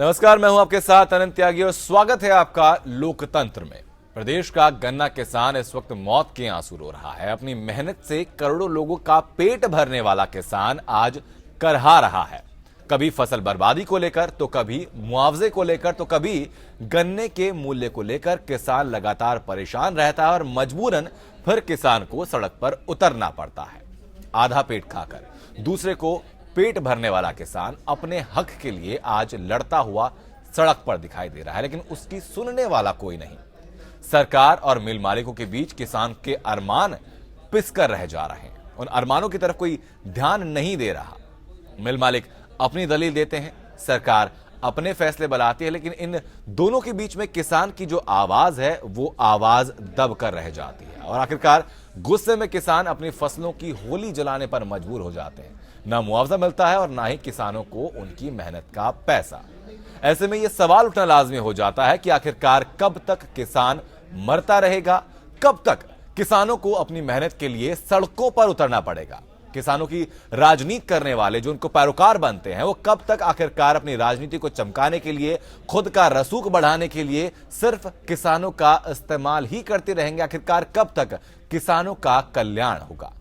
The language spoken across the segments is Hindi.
नमस्कार, मैं हूं आपके साथ अनंत त्यागी और स्वागत है आपका लोकतंत्र में। प्रदेश का गन्ना किसान इस वक्त मौत के आंसू रो रहा है। अपनी मेहनत से करोड़ों लोगों का पेट भरने वाला किसान आज करहा रहा है। कभी फसल बर्बादी को लेकर, तो कभी मुआवजे को लेकर, तो कभी गन्ने के मूल्य को लेकर किसान लगातार परेशान रहता है और मजबूरन फिर किसान को सड़क पर उतरना पड़ता है। आधा पेट खाकर दूसरे को पेट भरने वाला किसान अपने हक के लिए आज लड़ता हुआ सड़क पर दिखाई दे रहा है, लेकिन उसकी सुनने वाला कोई नहीं। सरकार और मिल मालिकों के बीच किसान के अरमान पिसकर रह जा रहे हैं। उन अरमानों की तरफ कोई ध्यान नहीं दे रहा। मिल मालिक अपनी दलील देते हैं, सरकार अपने फैसले बनाती है, लेकिन इन दोनों के बीच में किसान की जो आवाज है वो आवाज दब कर रह जाती है और आखिरकार गुस्से में किसान अपनी फसलों की होली जलाने पर मजबूर हो जाते हैं। ना मुआवजा मिलता है और ना ही किसानों को उनकी मेहनत का पैसा। ऐसे में यह सवाल उठना लाजमी हो जाता है कि आखिरकार कब तक किसान मरता रहेगा, कब तक किसानों को अपनी मेहनत के लिए सड़कों पर उतरना पड़ेगा। किसानों की राजनीति करने वाले जो उनको पैरोकार बनते हैं, वो कब तक आखिरकार अपनी राजनीति को चमकाने के लिए, खुद का रसूख बढ़ाने के लिए सिर्फ किसानों का इस्तेमाल ही करते रहेंगे। आखिरकार कब तक किसानों का कल्याण होगा?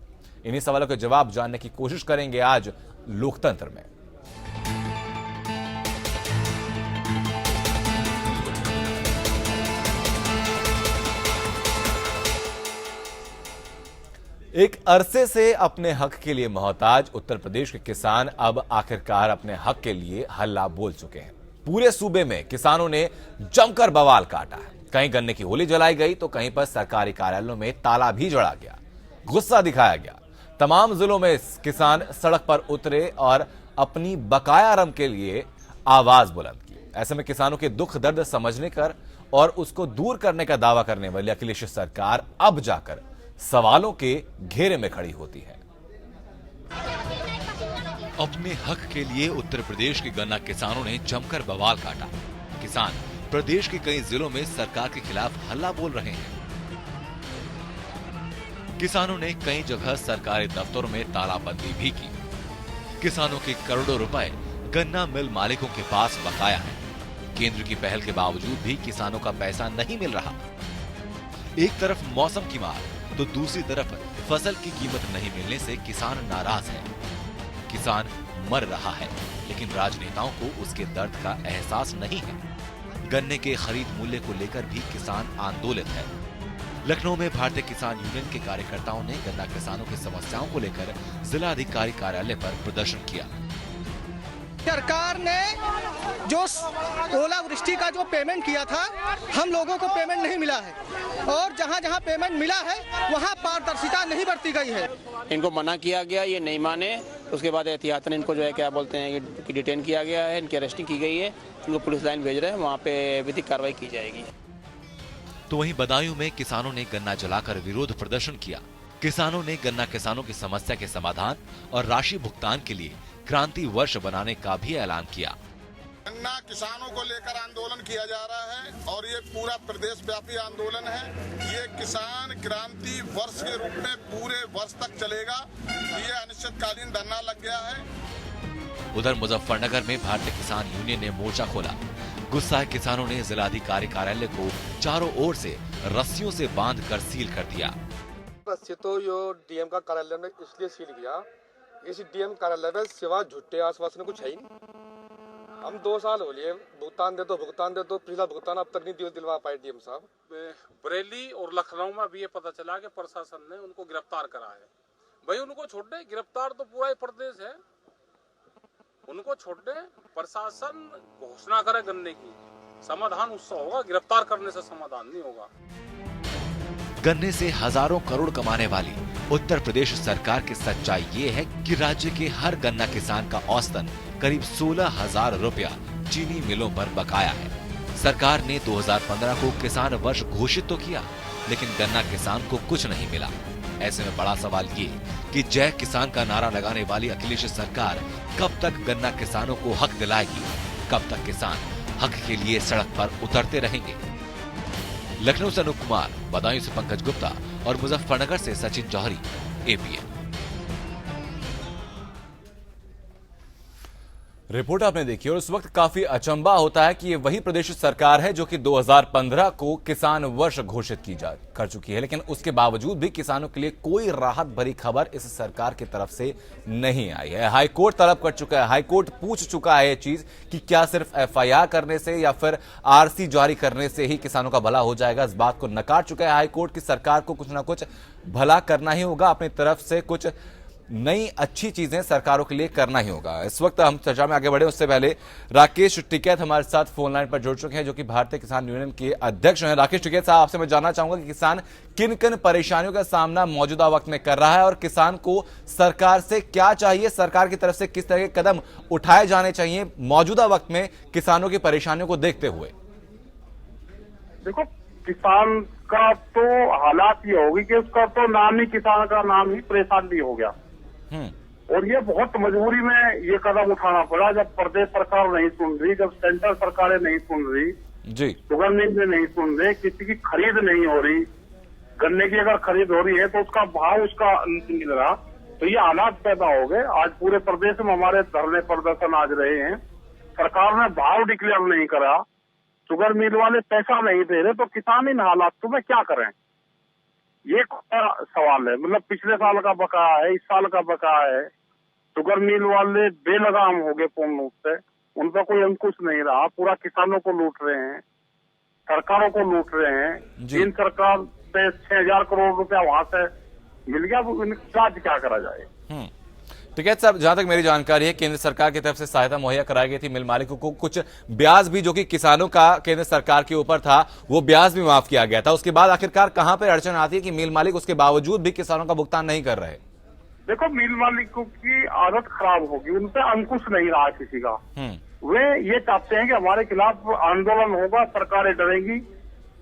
इन्हीं सवालों के जवाब जानने की कोशिश करेंगे आज लोकतंत्र में। एक अरसे से अपने हक के लिए मोहताज उत्तर प्रदेश के किसान अब आखिरकार अपने हक के लिए हल्ला बोल चुके हैं। पूरे सूबे में किसानों ने जमकर बवाल काटा है। कहीं गन्ने की होली जलाई गई, तो कहीं पर सरकारी कार्यालयों में ताला भी जड़ा गया, गुस्सा दिखाया गया। तमाम जिलों में किसान सड़क पर उतरे और अपनी बकाया रकम के लिए आवाज बुलंद की। ऐसे में किसानों के दुख दर्द समझने कर और उसको दूर करने का दावा करने वाली अखिलेश सरकार अब जाकर सवालों के घेरे में खड़ी होती है। अपने हक के लिए उत्तर प्रदेश के गन्ना किसानों ने जमकर बवाल काटा। किसान प्रदेश के कई जिलों में सरकार के खिलाफ हल्ला बोल रहे हैं। किसानों ने कई जगह सरकारी दफ्तरों में तालाबंदी भी की। किसानों के करोड़ों रुपए गन्ना मिल मालिकों के पास बकाया है। केंद्र की पहल के बावजूद भी किसानों का पैसा नहीं मिल रहा। एक तरफ मौसम की मार, तो दूसरी तरफ फसल की कीमत नहीं मिलने से किसान नाराज है। किसान मर रहा है, लेकिन राजनेताओं को उसके दर्द का एहसास नहीं है। गन्ने के खरीद मूल्य को लेकर भी किसान आंदोलित है। लखनऊ में भारतीय किसान यूनियन के कार्यकर्ताओं ने गन्ना किसानों की समस्याओं को लेकर जिला अधिकारी कार्यालय पर प्रदर्शन किया। सरकार ने जो ओलावृष्टि का जो पेमेंट किया था, हम लोगों को पेमेंट नहीं मिला है और जहां जहां पेमेंट मिला है वहां पारदर्शिता नहीं बरती गई है। इनको मना किया गया, ये नहीं माने। उसके बाद एहतियातन इनको जो है क्या बोलते हैं कि डिटेन किया गया है, इनकी अरेस्टिंग की गई है। इनको पुलिस लाइन भेज रहे हैं, वहाँ पे विधिक कार्रवाई की जाएगी। तो वहीं बदायूं में किसानों ने गन्ना जलाकर विरोध प्रदर्शन किया। किसानों ने गन्ना किसानों की समस्या के समाधान और राशि भुगतान के लिए क्रांति वर्ष बनाने का भी ऐलान किया। गन्ना किसानों को लेकर आंदोलन किया जा रहा है और ये पूरा प्रदेश व्यापी आंदोलन है। ये किसान क्रांति वर्ष के रूप में पूरे वर्ष तक चलेगा। ये अनिश्चितकालीन धरना लग गया है। उधर मुजफ्फरनगर में भारतीय किसान यूनियन ने मोर्चा खोला। गुस्साए किसानों ने जिलाधिकारी कार्यालय को चारों ओर से रस्सियों से बांधकर सील कर दिया। रस्सी तो यो डीएम का कार्यालय में इसलिए सील किया, इस डीएम कार्यालय में सिवा झूठे आश्वासन कुछ है ही नहीं। हम 2 साल हो लिए भुगतान दे दो, पिछला भुगतान अब तक नहीं दिलवा पाए डीएम साहब। बरेली और लखनऊ में भी ये पता चला कि प्रशासन ने उनको गिरफ्तार करा है। भाई उनको छोड़ दे, गिरफ्तार तो पूरा ही प्रदेश है, उनको छोड़ दे। प्रशासन घोषणा करे गन्ने की, समाधान उससे होगा, गिरफ्तार करने से समाधान नहीं होगा। गन्ने से हजारों करोड़ कमाने वाली उत्तर प्रदेश सरकार की सच्चाई ये है कि राज्य के हर गन्ना किसान का औसतन करीब 16,000 रुपया चीनी मिलों पर बकाया है। सरकार ने 2015 को किसान वर्ष घोषित तो किया, लेकिन गन्ना किसान को कुछ नहीं मिला। ऐसे में बड़ा सवाल ये कि जय किसान का नारा लगाने वाली अखिलेश सरकार कब तक गन्ना किसानों को हक दिलाएगी, कब तक किसान हक के लिए सड़क पर उतरते रहेंगे। लखनऊ से अनूप कुमार, बदायूं से पंकज गुप्ता और मुजफ्फरनगर से सचिन जौहरी, एपीएन। रिपोर्ट आपने देखी और उस वक्त काफी अचंभा होता है कि ये वही प्रदेश सरकार है जो कि 2015 को किसान वर्ष घोषित कर चुकी है, लेकिन उसके बावजूद भी किसानों के लिए कोई राहत भरी खबर इस सरकार की तरफ से नहीं आई है। हाईकोर्ट तलब कर चुका है, हाईकोर्ट पूछ चुका है ये चीज कि क्या सिर्फ एफआईआर करने से या फिर आरसी जारी करने से ही किसानों का भला हो जाएगा। इस बात को नकार चुका है हाईकोर्ट की सरकार को कुछ ना कुछ भला करना ही होगा, अपनी तरफ से कुछ नई अच्छी चीजें सरकारों के लिए करना ही होगा। इस वक्त हम चर्चा में आगे बढ़े उससे पहले राकेश टिकैत हमारे साथ फोन लाइन पर जुड़ चुके हैं, जो कि भारतीय किसान यूनियन के अध्यक्ष हैं। राकेश टिकैत साहब, आपसे मैं जानना चाहूंगा कि किसान किन किन परेशानियों का सामना मौजूदा वक्त में कर रहा है और किसान को सरकार से क्या चाहिए, सरकार की तरफ से किस तरह के कदम उठाए जाने चाहिए मौजूदा वक्त में किसानों की परेशानियों को देखते हुए। देखो, किसान का तो हालात ये होगी कि उसका तो नाम ही, किसान का नाम ही परेशान भी हो गया। और ये बहुत मजबूरी में ये कदम उठाना पड़ा, जब प्रदेश सरकार नहीं सुन रही, जब सेंट्रल सरकारें नहीं सुन रही जी, शुगर मिल में नहीं सुन रहे, किसी की खरीद नहीं हो रही, गन्ने की अगर खरीद हो रही है तो उसका भाव उसका नहीं मिल रहा, तो ये हालात पैदा हो गए। आज पूरे प्रदेश में हमारे धरने प्रदर्शन आज रहे हैं, सरकार ने भाव डिक्लेयर नहीं करा, शुगर मिल वाले पैसा नहीं दे रहे, तो किसान इन हालातों में क्या करें, ये सवाल है। मतलब पिछले साल का बकाया है, इस साल का बकाया है, शुगर मिल वाले बेलगाम हो गए पूर्ण रूप से, उन पर कोई अंकुश नहीं रहा, पूरा किसानों को लूट रहे हैं, सरकारों को लूट रहे हैं। जिन सरकार से 6,000 करोड़ रुपया वहां से मिल गया, वो इनका क्या करा जाए। टिकैत साहब, जहां तक मेरी जानकारी है केंद्र सरकार की तरफ से सहायता मुहैया कराई गई थी मिल मालिकों को, कुछ ब्याज भी जो कि किसानों का केंद्र सरकार के ऊपर था वो ब्याज भी माफ किया गया था। उसके बाद आखिरकार कहां पर अड़चन आती है कि मिल मालिक उसके बावजूद भी किसानों का भुगतान नहीं कर रहे? देखो, मिल मालिकों की आदत खराब होगी, उन पर अंकुश नहीं रहा किसी का। वे ये चाहते हैं कि हमारे खिलाफ आंदोलन होगा, सरकारें डरेंगी,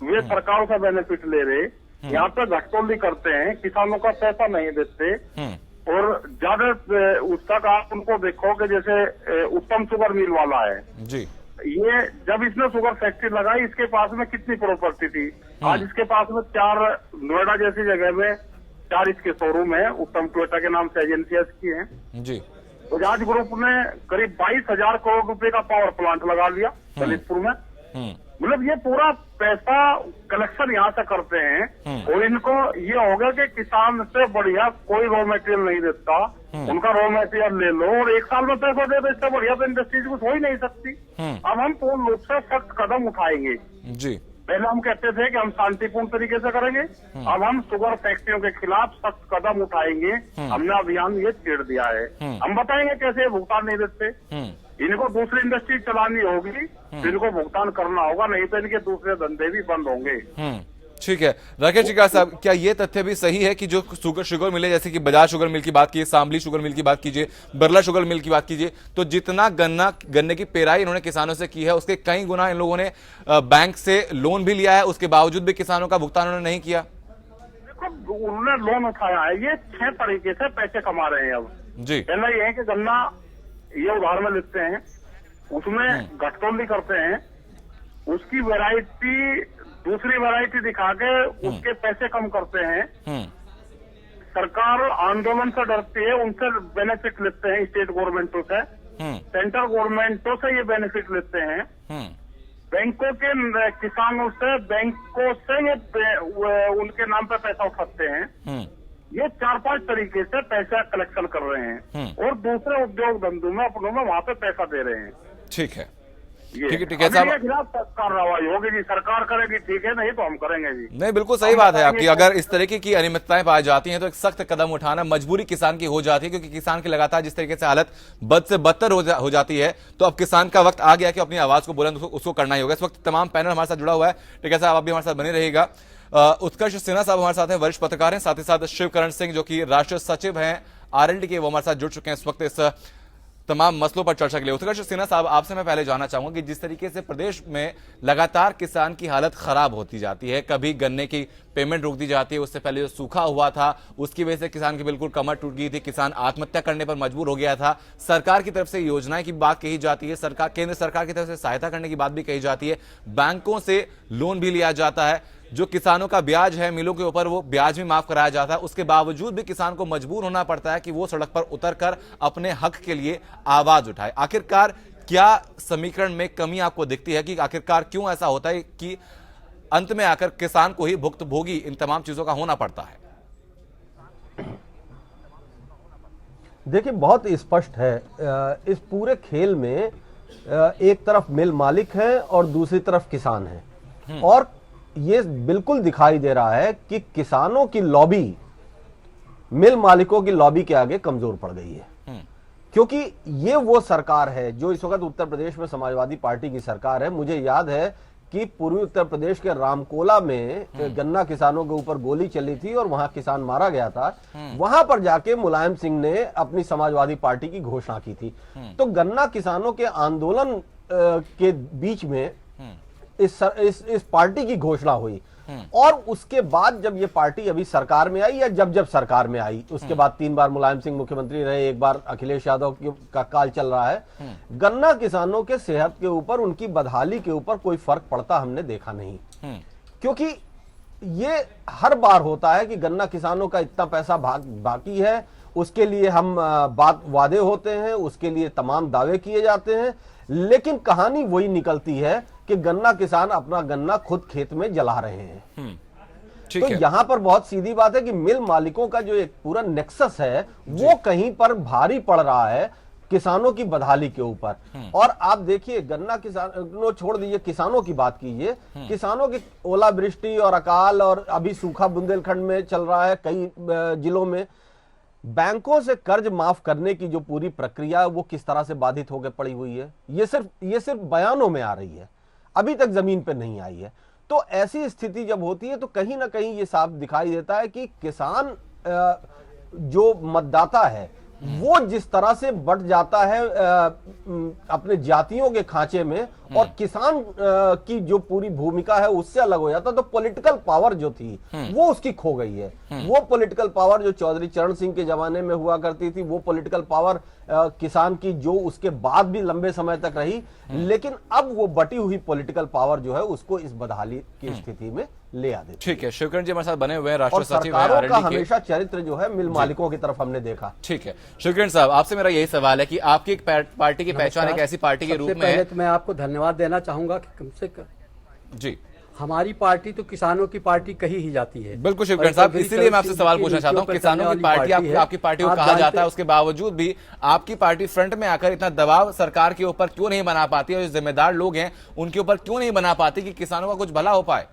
वे सरकारों का बेनिफिट ले रहे, यहाँ पे घटतोली करते हैं, किसानों का पैसा नहीं देते। और ज्यादा उस तक आप उनको देखोगे, जैसे उत्तम शुगर मिल वाला है जी, ये जब इसने शुगर फैक्ट्री लगाई, इसके पास में कितनी प्रॉपर्टी थी, आज इसके पास में 4 नोएडा जैसी जगह में 4 इसके शोरूम है, उत्तम टोयोटा के नाम से एजेंसियां की हैं जी। तो राज ग्रुप ने करीब 22,000 करोड़ रुपए का पावर प्लांट लगा लिया ललितपुर में। मतलब ये पूरा पैसा कलेक्शन यहाँ से करते हैं, और इनको ये हो गया कि किसान से बढ़िया कोई रॉ मटेरियल नहीं देता, उनका रॉ मटेरियल ले लो और 1 साल में पैसा दे दो, इससे बढ़िया तो इंडस्ट्रीज कुछ हो ही नहीं सकती। अब हम पूर्ण रूप से सख्त कदम उठाएंगे जी। पहले हम कहते थे कि हम शांतिपूर्ण तरीके से करेंगे, अब हम शुगर फैक्ट्रियों के खिलाफ सख्त कदम उठाएंगे। हमने अभियान ये छेड़ दिया है, हम बताएंगे कैसे भुगतान नहीं देते। इनको दूसरी इंडस्ट्री चलानी होगी, इनको भुगतान करना होगा, नहीं तो इनके दूसरे धंधे भी बंद होंगे। ठीक है राकेश टिकैत साहब, क्या ये तथ्य भी सही है कि जो शुगर मिले, जैसे कि बजाज शुगर मिल की बात कीजिए, शामली शुगर मिल की बात कीजिए, बिरला शुगर मिल की बात कीजिए, तो जितना गन्ने की पेराई इन्होंने किसानों से की है उसके कई गुना इन लोगों ने बैंक से लोन भी लिया है, उसके बावजूद भी किसानों का भुगतान उन्होंने नहीं किया। देखो, उन्होंने लोन उठाया है, ये 6 तरीके से पैसे कमा रहे हैं अब जी। पहला ये है कि गन्ना ये उधार में लेते हैं, उसमें घटतोली करते हैं, उसकी वैरायटी दूसरी वैरायटी दिखा के उसके पैसे कम करते हैं। सरकार आंदोलन से डरती है, उनसे बेनिफिट लेते हैं, स्टेट गवर्नमेंटों से, सेंट्रल गवर्नमेंटों से ये बेनिफिट लेते हैं, बैंकों के किसानों से, बैंकों से ये उनके नाम पे पैसा उठाते हैं। ये 4-5 तरीके से पैसा कलेक्शन कर रहे हैं और दूसरे उद्योग धंधों में अपनों में वहाँ पे पैसा दे रहे हैं। ठीक है, ठीक है साहब, खिलाफ कार्रवाई होगी जी, सरकार करेगी ठीक है, नहीं तो हम करेंगे जी। नहीं, बिल्कुल सही बात है आपकी। अगर इस तरीके की अनियमितताएं पाई जाती हैं तो एक सख्त कदम उठाना मजबूरी किसान की हो जाती है, क्योंकि किसान की लगातार जिस तरीके से हालत बद से बदतर हो जाती है, तो अब किसान का वक्त आ गया कि अपनी आवाज को बुलंद उसको करना ही होगा। इस वक्त तमाम पैनल हमारे साथ जुड़ा हुआ है, टिकैत साहब आप भी हमारे साथ बने रहिएगा। उत्कर्ष सिन्हा साहब हमारे साथ हैं, वरिष्ठ पत्रकार हैं, साथ ही साथ शिवकरण सिंह जो कि राष्ट्रीय सचिव हैं आरएलडी के, वो हमारे साथ जुड़ चुके हैं इस वक्त इस तमाम मसलों पर चर्चा के लिए। उत्कर्ष सिन्हा साहब, आपसे मैं पहले जानना चाहूंगा कि जिस तरीके से प्रदेश में लगातार किसान की हालत खराब होती जाती है, कभी गन्ने की पेमेंट रोक दी जाती है, उससे पहले जो सूखा हुआ था उसकी वजह से किसान की बिल्कुल कमर टूट गई थी, किसान आत्महत्या करने पर मजबूर हो गया था, सरकार की तरफ से योजनाएं की बात कही जाती है, केंद्र सरकार की तरफ से सहायता करने की बात भी कही जाती है, बैंकों से लोन भी लिया जाता है, जो किसानों का ब्याज है मिलों के ऊपर, वो ब्याज भी माफ कराया जाता है। उसके बावजूद भी किसान को मजबूर होना पड़ता है कि वो सड़क पर उतरकर अपने हक के लिए आवाज उठाए। आखिरकार क्या समीकरण में कमी आपको दिखती है कि आखिरकार क्यों ऐसा होता है कि अंत में आकर किसान को ही भुक्तभोगी इन तमाम चीजों का होना पड़ता है? देखिए, बहुत स्पष्ट है इस पूरे खेल में एक तरफ मिल मालिक है और दूसरी तरफ किसान है, और ये बिल्कुल दिखाई दे रहा है कि किसानों की लॉबी मिल मालिकों की लॉबी के आगे कमजोर पड़ गई है, क्योंकि ये वो सरकार है जो इस वक्त उत्तर प्रदेश में समाजवादी पार्टी की सरकार है। मुझे याद है कि पूर्वी उत्तर प्रदेश के रामकोला में गन्ना किसानों के ऊपर गोली चली थी और वहां किसान मारा गया था। वहां पर जाके मुलायम सिंह ने अपनी समाजवादी पार्टी की घोषणा की थी। तो गन्ना किसानों के आंदोलन के बीच में इस पार्टी की घोषणा हुई, और उसके बाद जब ये पार्टी अभी सरकार में आई, या जब सरकार में आई, उसके बाद 3 बार मुलायम सिंह मुख्यमंत्री रहे, 1 बार अखिलेश यादव का काल चल रहा है। गन्ना किसानों के सेहत के ऊपर, उनकी बदहाली के ऊपर कोई फर्क पड़ता हमने देखा नहीं, क्योंकि ये हर बार होता है कि गन्ना किसानों का इतना पैसा बाकी है, उसके लिए हम वादे होते हैं, उसके लिए तमाम दावे किए जाते हैं, लेकिन कहानी वही निकलती है कि गन्ना किसान अपना गन्ना खुद खेत में जला रहे हैं। तो यहां पर बहुत सीधी बात है कि मिल मालिकों का जो एक पूरा नेक्सस है वो कहीं पर भारी पड़ रहा है किसानों की बदहाली के ऊपर। और आप देखिए, गन्ना किसानों छोड़ दीजिए, किसानों की बात कीजिए, किसानों की ओलावृष्टि और अकाल और अभी सूखा बुंदेलखंड में चल रहा है, कई जिलों में बैंकों से कर्ज माफ करने की जो पूरी प्रक्रिया है वो किस तरह से बाधित होकर पड़ी हुई है, ये सिर्फ बयानों में आ रही है, अभी तक जमीन पे नहीं आई है। तो ऐसी स्थिति जब होती है तो कहीं ना कहीं ये साफ दिखाई देता है कि किसान जो मतदाता है वो जिस तरह से बट जाता है अपने जातियों के खांचे में, और किसान की जो पूरी भूमिका है उससे अलग हो जाता, तो पॉलिटिकल पावर जो थी वो उसकी खो गई है। वो पॉलिटिकल पावर जो चौधरी चरण सिंह के जमाने में हुआ करती थी, वो पॉलिटिकल पावर किसान की जो उसके बाद भी लंबे समय तक रही, लेकिन अब वो बटी हुई पॉलिटिकल पावर जो है उसको इस बदहाली की स्थिति में ले आ देती। ठीक है, शिवकिरण जी हमारे साथ बने हुए हैं, राष्ट्रीय सचिव हैं सरकारों का हमेशा चरित्र जो है मिल मालिकों की तरफ हमने देखा। ठीक है, शिवकिरण साहब, आपसे मेरा यही सवाल है कि आपकी एक पार्टी की पहचान एक ऐसी पार्टी के रूप में है। तो मैं आपको धन्यवाद देना चाहूंगा कि कम से कम जी हमारी पार्टी तो किसानों की पार्टी कही ही जाती है। बिल्कुल शिवकिरण साहब, इसीलिए मैं आपसे सवाल पूछना चाहता हूं, किसानों की पार्टी आपकी पार्टी को कहा जाता है, उसके बावजूद भी आपकी पार्टी फ्रंट में आकर इतना दबाव सरकार के ऊपर क्यों नहीं बना पाती, और जो जिम्मेदार लोग हैं उनके ऊपर क्यों नहीं बना पाती कि किसानों का कुछ भला हो पाए?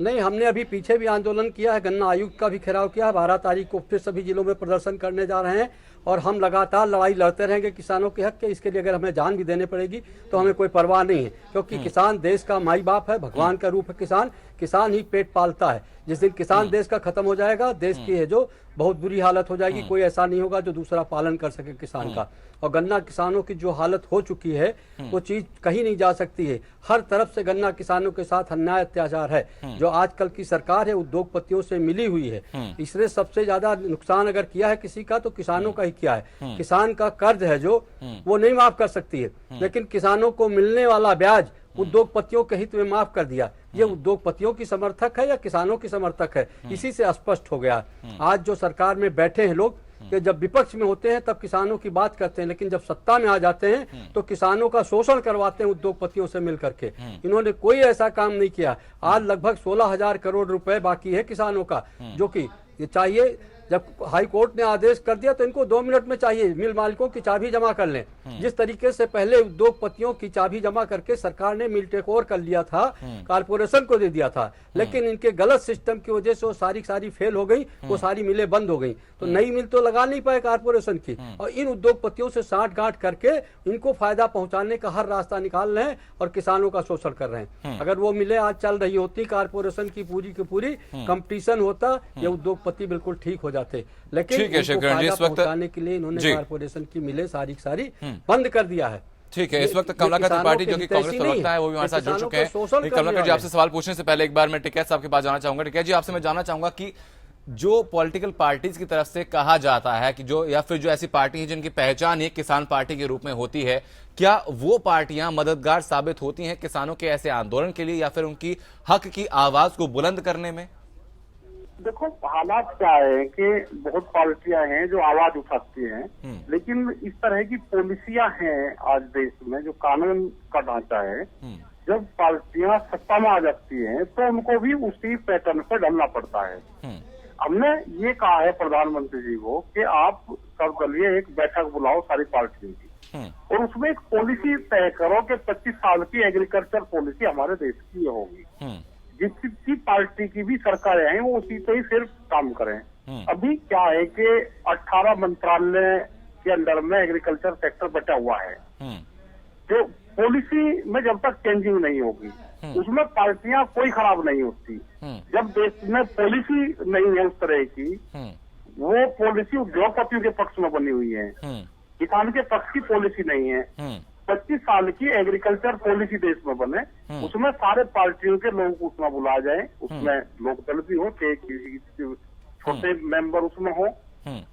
नहीं, हमने अभी पीछे भी आंदोलन किया है, गन्ना आयुक्त का भी घेराव किया है, 12 तारीख को फिर सभी जिलों में प्रदर्शन करने जा रहे हैं, और हम लगातार लड़ाई लड़ते रहेंगे किसानों के हक के। इसके लिए अगर हमें जान भी देनी पड़ेगी तो हमें कोई परवाह नहीं है, क्योंकि किसान देश का माई बाप है, भगवान का रूप है किसान। किसान ही पेट पालता है। जिस दिन किसान देश का खत्म हो जाएगा, देश की है जो बहुत बुरी हालत हो जाएगी। कोई ऐसा नहीं होगा जो दूसरा पालन कर सके किसान का। और गन्ना किसानों की जो हालत हो चुकी है वो चीज कहीं नहीं जा सकती है। हर तरफ से गन्ना किसानों के साथ अन्याय अत्याचार है। जो आजकल की सरकार है उद्योगपतियों से मिली हुई है, इसने सबसे ज्यादा नुकसान अगर किया है किसी का तो किसानों का ही किया है। किसान का कर्ज है जो वो नहीं माफ कर सकती है, लेकिन किसानों को मिलने वाला ब्याज उद्योगपतियों के हित में माफ कर दिया। ये उद्योगपतियों की समर्थक है या किसानों की समर्थक है, इसी से स्पष्ट हो गया। आज जो सरकार में बैठे हैं लोग, कि जब विपक्ष में होते हैं तब किसानों की बात करते हैं, लेकिन जब सत्ता में आ जाते हैं तो किसानों का शोषण करवाते हैं उद्योगपतियों से मिल करके। इन्होंने कोई ऐसा काम नहीं किया। आज लगभग 16,000 करोड़ रुपए बाकी है किसानों का, जो कि ये चाहिए। जब हाई कोर्ट ने आदेश कर दिया तो इनको 2 मिनट में चाहिए मिल मालिकों की चाबी जमा कर लें। जिस तरीके से पहले उद्योगपतियों की चाबी जमा करके सरकार ने मिल टेक ओवर कर लिया था, कारपोरेशन को दे दिया था, लेकिन इनके गलत सिस्टम की वजह से वो सारी फेल हो गई। वो सारी मिलें बंद हो गई, तो नई मिल तो लगा नहीं पाए कारपोरेशन की, और इन उद्योगपतियों से साठ गांठ करके इनको फायदा पहुंचाने का हर रास्ता निकाल रहे हैं और किसानों का शोषण कर रहे हैं। अगर वो मिलें आज चल रही होती, कारपोरेशन की पूरी कंपटीशन होता, ये उद्योगपति बिल्कुल ठीक हो जाते। लेकिन फायदा पहुंचाने के लिए इन्होंने कारपोरेशन की मिलें सारी बंद कर दिया है। ठीक है, इस वक्त कमलाकर त्रिपाठी जो कि कांग्रेस प्रवक्ता है वो भी हमारे साथ जुड़ चुके हैं। कमलाकर जी, आपसे सवाल पूछने से पहले एक बार मैं टिकैत साहब के पास जाना चाहूंगा। टिकैत जी, आपसे मैं जानना चाहूंगा कि जो पॉलिटिकल पार्टीज की तरफ से कहा जाता है कि जो या फिर जो ऐसी पार्टी है जिनकी पहचान एक किसान पार्टी के रूप में होती है, क्या वो पार्टियां मददगार साबित होती हैं किसानों के ऐसे आंदोलन के लिए या फिर उनकी हक की आवाज को बुलंद करने में? देखो, हालात क्या है कि बहुत पार्टियां हैं जो आवाज उठाती हैं, लेकिन इस तरह की पॉलिसियां हैं आज देश में, जो कानून का ढांचा है, जब पार्टियां सत्ता में आ जाती हैं तो उनको भी उसी पैटर्न पर ढलना पड़ता है। हमने ये कहा है प्रधानमंत्री जी को कि आप सर्वदलीय एक बैठक बुलाओ सारी पार्टियों की और उसमें एक पॉलिसी तय करो कि 25 साल की एग्रीकल्चर पॉलिसी हमारे देश की होगी। जिसकी पार्टी की भी सरकारें हैं वो उसी पे ही सिर्फ काम करें। अभी क्या है कि 18 मंत्रालय के अंदर में एग्रीकल्चर सेक्टर बचा हुआ है, जो पॉलिसी में जब तक चेंजिंग नहीं होगी उसमें पार्टियां कोई खराब नहीं होती। जब देश में पॉलिसी नहीं है उस तरह की, वो पॉलिसी उद्योगपतियों के पक्ष में बनी हुई है, किसान के पक्ष की पॉलिसी नहीं है। 25 साल की एग्रीकल्चर पॉलिसी देश में बने, उसमें सारे पार्टियों के लोग उसमें बुलाए जाए, उसमें लोकदल भी हो, किसी छोटे मेंबर उसमें हो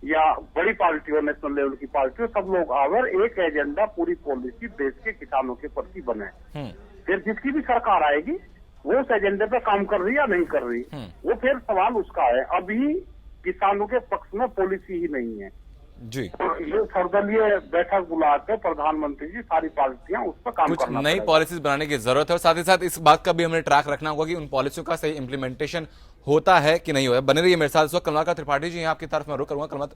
या बड़ी पार्टी हो, नेशनल लेवल की पार्टी हो, सब लोग आकर एक एजेंडा पूरी पॉलिसी देश के किसानों के प्रति बने। फिर जिसकी भी सरकार आएगी वो उस एजेंडे पे काम कर रही या नहीं कर रही, वो फिर सवाल उसका है। अभी किसानों के पक्ष में पॉलिसी ही नहीं है जी। ये सर्वदलीय बैठक बुलाकर प्रधानमंत्री जी सारी पार्टियां उस पर काम करना, कुछ नई पॉलिसीज बनाने की जरूरत है और साथ ही साथ इस बात का भी हमें ट्रैक रखना होगा कि उन पॉलिसियों का सही इंप्लीमेंटेशन होता है कि नहीं होता। बने रहिए मेरे साथ। इस वक्त कमलाकर त्रिपाठी जी आपकी तरफ में रुक करूंगा।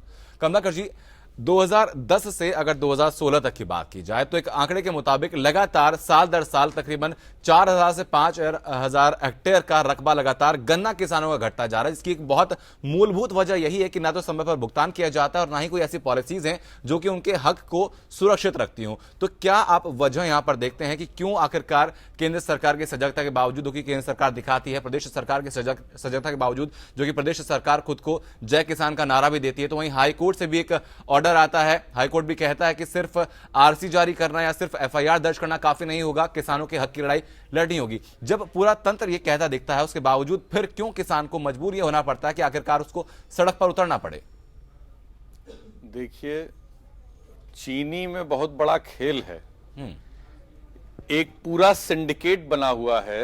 कमलाकर जी, 2010 से अगर 2016 तक की बात की जाए तो एक आंकड़े के मुताबिक लगातार साल दर साल तकरीबन 4000 से 5000 हेक्टेयर का रकबा लगातार गन्ना किसानों का घटता जा रहा है, जिसकी एक बहुत मूलभूत वजह यही है कि ना तो समय पर भुगतान किया जाता है और ना ही कोई ऐसी पॉलिसीज हैं जो कि उनके हक को सुरक्षित रखती हूं। तो क्या आप वजह यहां पर देखते हैं कि क्यों आखिरकार केंद्र सरकार की सजगता के बावजूद, कि केंद्र सरकार दिखाती है, प्रदेश सरकार की सजगता के बावजूद, जो कि प्रदेश सरकार खुद को जय किसान का नारा भी देती है, तो वहीं हाईकोर्ट से भी एक ऑर्डर आता है, हाईकोर्ट भी कहता है कि सिर्फ आरसी जारी करना या सिर्फ एफआईआर दर्ज करना काफी नहीं होगा, किसानों के हक की लड़ाई लड़नी होगी। जब पूरा तंत्र यह कहता दिखता है, उसके बावजूद फिर क्यों किसान को मजबूर यह होना पड़ता है कि आखिरकार उसको सड़क पर उतरना पड़े? देखिए, चीनी में बहुत बड़ा खेल है। एक पूरा सिंडिकेट बना हुआ है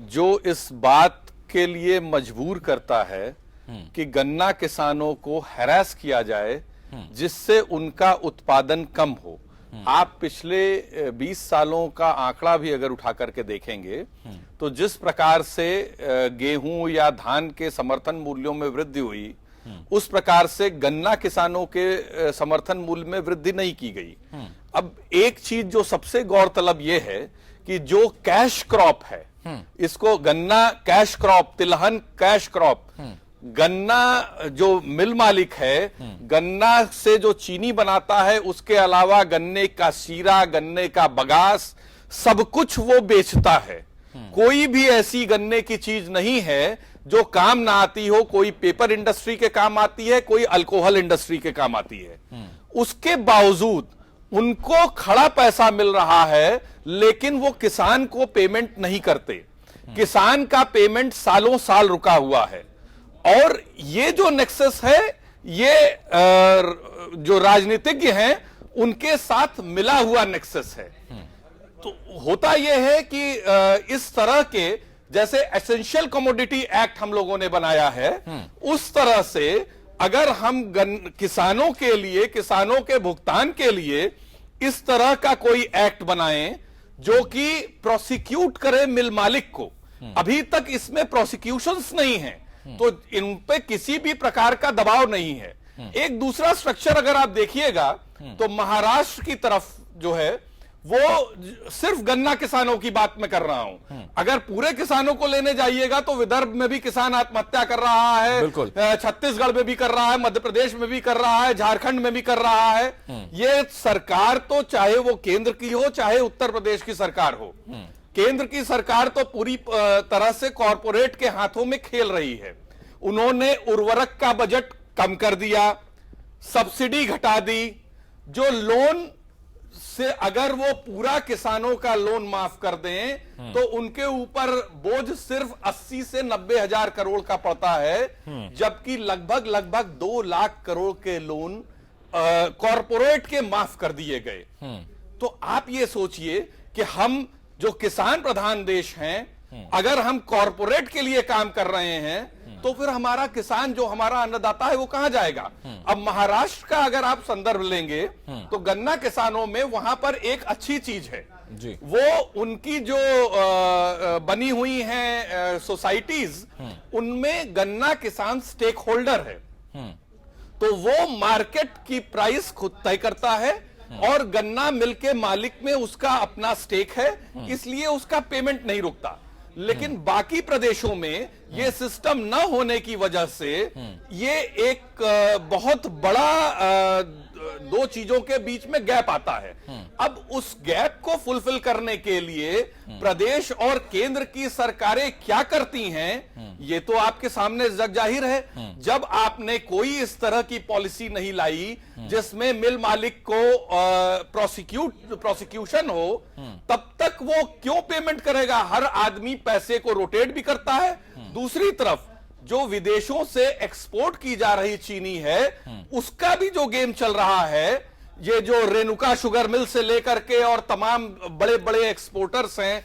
जो इस बात के लिए मजबूर करता है कि गन्ना किसानों को हैरास किया जाए जिससे उनका उत्पादन कम हो। आप पिछले 20 सालों का आंकड़ा भी अगर उठा करके देखेंगे तो जिस प्रकार से गेहूं या धान के समर्थन मूल्यों में वृद्धि हुई, उस प्रकार से गन्ना किसानों के समर्थन मूल्य में वृद्धि नहीं की गई। अब एक चीज जो सबसे गौरतलब यह है कि जो कैश क्रॉप है, इसको गन्ना कैश क्रॉप, तिलहन कैश क्रॉप, गन्ना जो मिल मालिक है, गन्ना से जो चीनी बनाता है, उसके अलावा गन्ने का शीरा, गन्ने का बगास, सब कुछ वो बेचता है। कोई भी ऐसी गन्ने की चीज नहीं है जो काम ना आती हो। कोई पेपर इंडस्ट्री के काम आती है, कोई अल्कोहल इंडस्ट्री के काम आती है। उसके बावजूद उनको खड़ा पैसा मिल रहा है, लेकिन वो किसान को पेमेंट नहीं करते। किसान का पेमेंट सालों साल रुका हुआ है। और ये जो नेक्सस है, ये जो राजनीतिज्ञ हैं उनके साथ मिला हुआ नेक्सस है। तो होता यह है कि इस तरह के, जैसे एसेंशियल कमोडिटी एक्ट हम लोगों ने बनाया है, उस तरह से अगर हम किसानों के लिए, किसानों के भुगतान के लिए इस तरह का कोई एक्ट बनाएं जो कि प्रोसिक्यूट करे मिल मालिक को, अभी तक इसमें प्रोसिक्यूशंस नहीं है, तो इन पे किसी भी प्रकार का दबाव नहीं है। एक दूसरा स्ट्रक्चर अगर आप देखिएगा तो महाराष्ट्र की तरफ जो है वो सिर्फ गन्ना किसानों की बात में कर रहा हूं। अगर पूरे किसानों को लेने जाइएगा तो विदर्भ में भी किसान आत्महत्या कर रहा है, छत्तीसगढ़ में भी कर रहा है, मध्य प्रदेश में भी कर रहा है, झारखंड में भी कर रहा है। ये सरकार तो चाहे वो केंद्र की हो चाहे उत्तर प्रदेश की सरकार हो, केंद्र की सरकार तो पूरी तरह से कॉरपोरेट के हाथों में खेल रही है। उन्होंने उर्वरक का बजट कम कर दिया, सब्सिडी घटा दी, जो लोन से अगर वो पूरा किसानों का लोन माफ कर दें तो उनके ऊपर बोझ सिर्फ 80 से 90 हजार करोड़ का पड़ता है, जबकि लगभग 2 लाख करोड़ के लोन कॉरपोरेट के माफ कर दिए गए। तो आप ये सोचिए कि हम जो किसान प्रधान देश हैं, अगर हम कॉरपोरेट के लिए काम कर रहे हैं तो फिर हमारा किसान जो हमारा अन्नदाता है वो कहां जाएगा। अब महाराष्ट्र का अगर आप संदर्भ लेंगे तो गन्ना किसानों में वहां पर एक अच्छी चीज है जी, वो उनकी जो बनी हुई हैं सोसाइटीज, उनमें गन्ना किसान स्टेक होल्डर है, तो वो मार्केट की प्राइस खुद तय करता है और गन्ना मिल के मालिक में उसका अपना स्टेक है, इसलिए उसका पेमेंट नहीं रुकता। लेकिन बाकी प्रदेशों में ये सिस्टम न होने की वजह से ये एक बहुत बड़ा दो चीजों के बीच में गैप आता है। अब उस गैप को फुलफिल करने के लिए प्रदेश और केंद्र की सरकारें क्या करती हैं, ये तो आपके सामने जग जाहिर है। जब आपने कोई इस तरह की पॉलिसी नहीं लाई जिसमें मिल मालिक को प्रोसिक्यूशन हो, तब तक वो क्यों पेमेंट करेगा। हर आदमी पैसे को रोटेट भी करता है। दूसरी तरफ जो विदेशों से एक्सपोर्ट की जा रही चीनी है, उसका भी जो गेम चल रहा है, ये जो रेणुका शुगर मिल से लेकर के और तमाम बड़े बड़े एक्सपोर्टर्स हैं,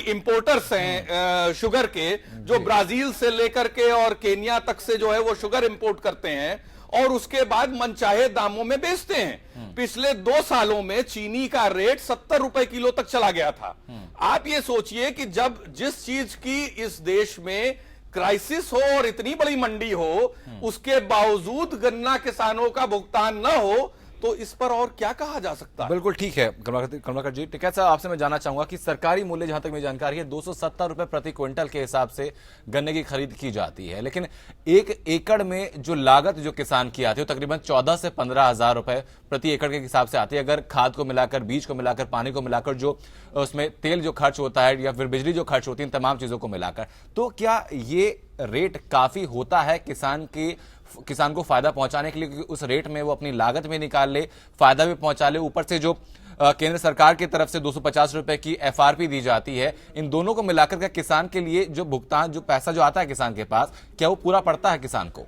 इंपोर्टर्स हैं शुगर के, जो ब्राजील से लेकर के और केन्या तक से जो है वो शुगर इंपोर्ट करते हैं और उसके बाद मनचाहे दामों में बेचते हैं। पिछले 2 सालों में चीनी का रेट 70 रुपए किलो तक चला गया था। आप ये सोचिए कि जब जिस चीज की इस देश में क्राइसिस हो और इतनी बड़ी मंडी हो, उसके बावजूद गन्ना किसानों का भुगतान न हो, तो इस पर और क्या कहा जा सकता है। बिल्कुल ठीक है कमलाकर जी। टिकैत साहब, आपसे मैं जानना चाहूंगा कि सरकारी मूल्य, जहां तक मेरी जानकारी है, 270 रुपए प्रति क्विंटल के हिसाब से गन्ने की खरीद की जाती है, लेकिन 1 एकड़ में जो लागत जो किसान की आती है वो तकरीबन 14 से 15 हजार रुपए प्रति एकड़ के हिसाब से आती है। अगर खाद को मिलाकर, बीज को मिलाकर, पानी को मिलाकर, जो उसमें तेल जो खर्च होता है या फिर बिजली जो खर्च होती है, इन तमाम चीजों को मिलाकर, तो क्या ये रेट काफी होता है किसान को फायदा पहुंचाने के लिए कि उस रेट में वो अपनी लागत भी निकाल ले, फायदा भी पहुंचा ले, ऊपर से जो केंद्र सरकार की तरफ से 250 रुपए की FRP दी जाती है, इन दोनों को मिलाकर के किसान के लिए जो भुगतान, जो पैसा जो आता है किसान के पास, क्या वो पूरा पड़ता है किसान को?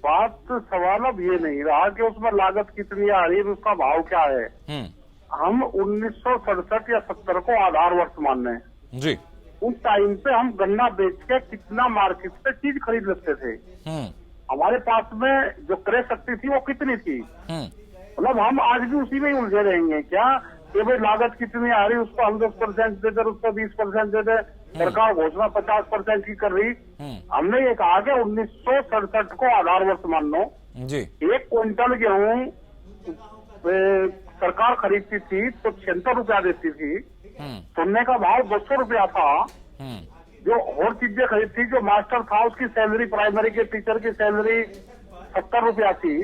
बात सवाल अब ये नहीं रहा कि उसमें लागत कितनी आ रही है, उसका भाव क्या है। हम 1967 या 70 को आधार वर्ष मान रहे हैं जी। उस टाइम पे हम गन्ना बेच के कितना मार्केट से चीज खरीद लेते थे। हमारे पास में जो क्रय शक्ति थी वो कितनी थी। मतलब हम आज भी उसी में ही उलझे रहेंगे क्या कि भाई लागत कितनी आ रही, उसको हम 10% दे दे, उसको 20% दे दे, सरकार घोषणा 50% की कर रही। हमने ये कहा कि 1967 को आधार वर्ष मान लो जी। 1 क्विंटल गेहूं सरकार खरीदती थी तो 76 रुपया देती थी। सोने का भाव 200 रुपया था। जो और चीजें खरीदती, जो मास्टर था उसकी सैलरी, प्राइमरी के टीचर की सैलरी 70 रुपया थी।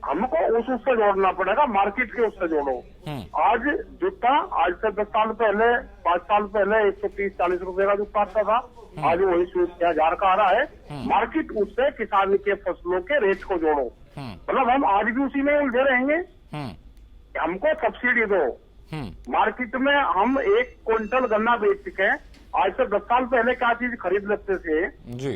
हमको उससे जोड़ना पड़ेगा, मार्केट के उससे जोड़ो। आज जूता, आज से 10 साल पहले, 5 साल पहले 130-40 रुपए का जूता आता था, आज वही 6,000 का आ रहा है। मार्केट उससे किसान के फसलों के रेट को जोड़ो। मतलब हम आज भी उसी में उलझे रहेंगे। हमको सब्सिडी दो। मार्केट में हम 1 क्विंटल गन्ना बेच के, आज से 10 साल पहले क्या चीज खरीद लेते थे,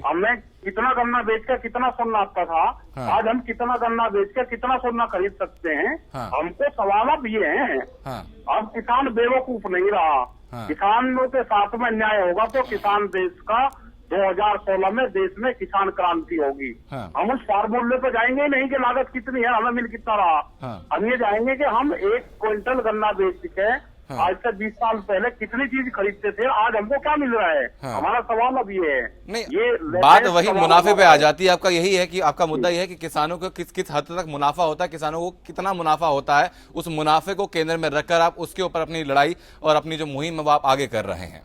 हमें कितना गन्ना बेच कर कितना सोना आता था, आज हम कितना गन्ना बेच कर कितना सोना खरीद सकते हैं। हमको सवाल अब ये है, अब किसान बेवकूफ नहीं रहा। किसानों के साथ में अन्याय होगा तो किसान देश का 2016 में देश में किसान क्रांति होगी। हम उस फार्मूले पे जाएंगे ही नहीं कि लागत कितनी है, हमें मिल कितना रहा। हम ये जाएंगे कि हम 1 क्विंटल गन्ना बेच के आज से 20 साल पहले कितनी चीज खरीदते थे, आज हमको क्या मिल रहा है। हमारा सवाल अब ये है। नहीं, ये बात वही मुनाफे पे आ जाती है। आपका यही है कि आपका मुद्दा यह है कि किसानों को किस हद तक मुनाफा होता है, किसानों को कितना मुनाफा होता है, उस मुनाफे को केंद्र में रखकर आप उसके ऊपर अपनी लड़ाई और अपनी जो मुहिम है वो आप आगे कर रहे हैं।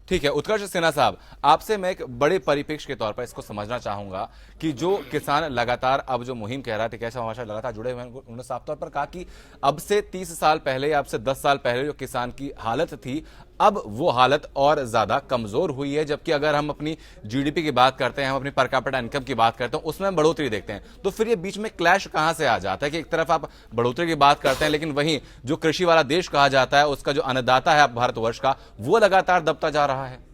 ठीक है, उत्कर्ष सिन्हा साहब, आपसे मैं एक बड़े परिप्रेक्ष्य के तौर पर इसको समझना चाहूंगा कि जो किसान लगातार अब जो मुहिम कह रहा था, कैसा हमारे साथ लगातार जुड़े हुए हैं, उन्होंने साफ तौर पर कहा कि अब से 30 साल पहले या अब से 10 साल पहले जो किसान की हालत थी, अब वो हालत और ज्यादा कमजोर हुई है। जबकि अगर हम अपनी जीडीपी की बात करते हैं, हम अपनी पर कैपिटा इनकम की बात करते हैं, उसमें बढ़ोतरी देखते हैं, तो फिर ये बीच में क्लैश कहां से आ जाता है कि एक तरफ आप बढ़ोतरी की बात करते हैं, लेकिन वहीं जो कृषि वाला देश कहा जाता है, उसका जो अन्नदाता है भारतवर्ष का, वो लगातार दबता जा रहा है।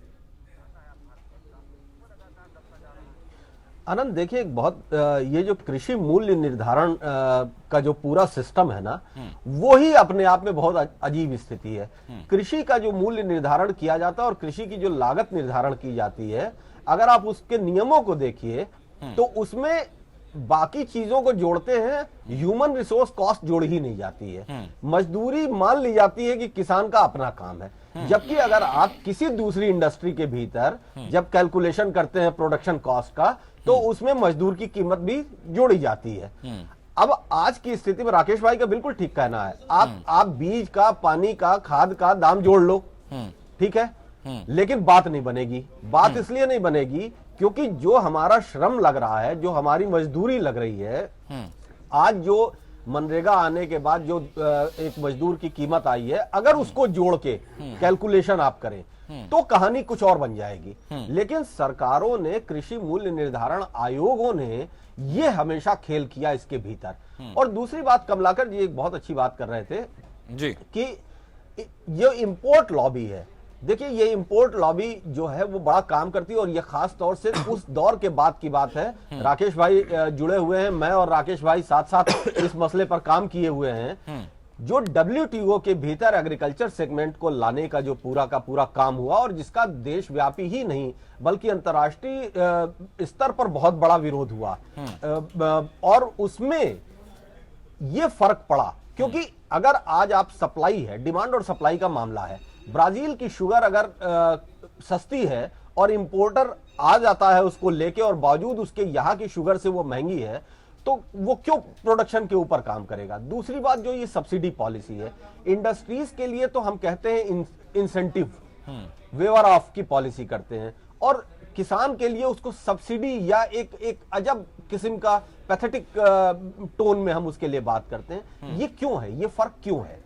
आनंद, देखिए, एक बहुत ये जो कृषि मूल्य निर्धारण का जो पूरा सिस्टम है ना, वो ही अपने आप में बहुत अजीब स्थिति है। कृषि का जो मूल्य निर्धारण किया जाता है और कृषि की जो लागत निर्धारण की जाती है, अगर आप उसके नियमों को देखिए तो उसमें बाकी चीजों को जोड़ते हैं, ह्यूमन रिसोर्स कॉस्ट जोड़ ही नहीं जाती है। मजदूरी मान ली जाती है कि किसान का अपना काम है, जबकि अगर आप किसी दूसरी इंडस्ट्री के भीतर जब कैलकुलेशन करते हैं प्रोडक्शन कॉस्ट का, तो उसमें मजदूर की कीमत भी जोड़ी जाती है। अब आज की स्थिति में राकेश भाई का बिल्कुल ठीक कहना है, आप बीज का, पानी का, खाद का दाम जोड़ लो, ठीक है, लेकिन बात नहीं बनेगी। बात इसलिए नहीं बनेगी क्योंकि जो हमारा श्रम लग रहा है, जो हमारी मजदूरी लग रही है, आज जो मनरेगा आने के बाद जो एक मजदूर की कीमत आई है, अगर उसको जोड़ के कैलकुलेशन आप करें तो कहानी कुछ और बन जाएगी। लेकिन सरकारों ने, कृषि मूल्य निर्धारण आयोगों ने ये हमेशा खेल किया इसके भीतर। और दूसरी बात, कमलाकर जी एक बहुत अच्छी बात कर रहे थे जी कि ये इंपोर्ट लॉबी है। देखिए, ये इंपोर्ट लॉबी जो है वो बड़ा काम करती है, और ये खास तौर से उस दौर के बाद की बात है। राकेश भाई जुड़े हुए हैं, मैं और राकेश भाई साथ साथ इस मसले पर काम किए हुए हैं। जो WTO के भीतर एग्रीकल्चर सेगमेंट को लाने का जो पूरा का पूरा काम हुआ, और जिसका देशव्यापी ही नहीं बल्कि अंतर्राष्ट्रीय स्तर पर बहुत बड़ा विरोध हुआ, और उसमें ये फर्क पड़ा क्योंकि अगर आज आप सप्लाई है, डिमांड और सप्लाई का मामला है, ब्राजील की शुगर अगर सस्ती है और इंपोर्टर आ जाता है उसको लेके, और बावजूद उसके यहाँ की शुगर से वो महंगी है, तो वो क्यों प्रोडक्शन के ऊपर काम करेगा। दूसरी बात, जो ये सब्सिडी पॉलिसी है, इंडस्ट्रीज के लिए तो हम कहते हैं इंसेंटिव, वेवर ऑफ की पॉलिसी करते हैं, और किसान के लिए उसको सब्सिडी या एक अजब किस्म का पैथेटिक टोन में हम उसके लिए बात करते हैं। ये क्यों है, ये फर्क क्यों है?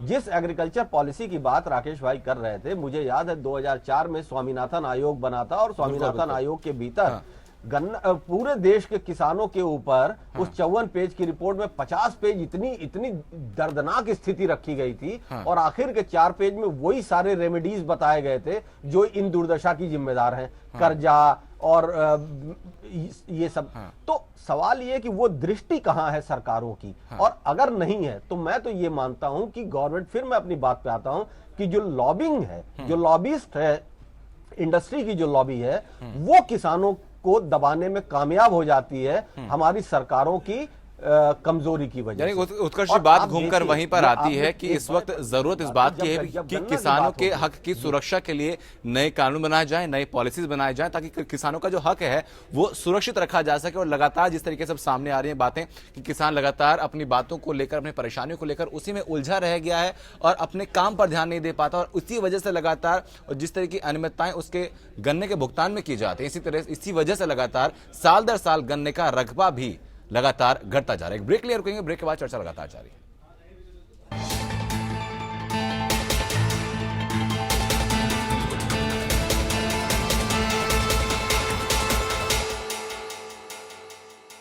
जिस एग्रीकल्चर पॉलिसी की बात राकेश भाई कर रहे थे, मुझे याद है 2004 में स्वामीनाथन आयोग बना था, और स्वामीनाथन आयोग के भीतर गन्ना पूरे देश के किसानों के ऊपर उस 54 पेज की रिपोर्ट में 50 पेज इतनी दर्दनाक स्थिति रखी गई थी, और आखिर के 4 पेज में वही सारे रेमेडीज बताए गए थे जो इन दुर्दशा की जिम्मेदार हैं, कर्जा और ये सब। तो सवाल ये कि वो दृष्टि कहां है सरकारों की, और अगर नहीं है तो मैं तो ये मानता हूं कि गवर्नमेंट, फिर मैं अपनी बात पे आता हूं कि जो लॉबिंग है, जो लॉबिस्ट है, इंडस्ट्री की जो लॉबी है, वो किसानों को दबाने में कामयाब हो जाती है हमारी सरकारों की कमजोरी की वजह से। उत्कर्ष बात घूमकर वहीं पर आती है कि इस वक्त जरूरत इस बात की है कि किसानों के हक की सुरक्षा के लिए नए कानून बनाए जाएं, नए पॉलिसीज बनाए जाएं, ताकि किसानों का जो हक है वो सुरक्षित रखा जा सके। और लगातार जिस तरीके से सामने आ रही हैं बातें कि किसान लगातार अपनी बातों को लेकर, अपनी परेशानियों को लेकर उसी में उलझा रह गया है और अपने काम पर ध्यान नहीं दे पाता, और उसी वजह से लगातार जिस तरह की अनियमितताएं उसके गन्ने के भुगतान में की जाती है, इसी वजह से लगातार साल दर साल गन्ने का रकबा भी लगातार घटता जा रहा है। एक ब्रेक ले रुकेंगे, ब्रेक के बाद चर्चा लगातार जारी है।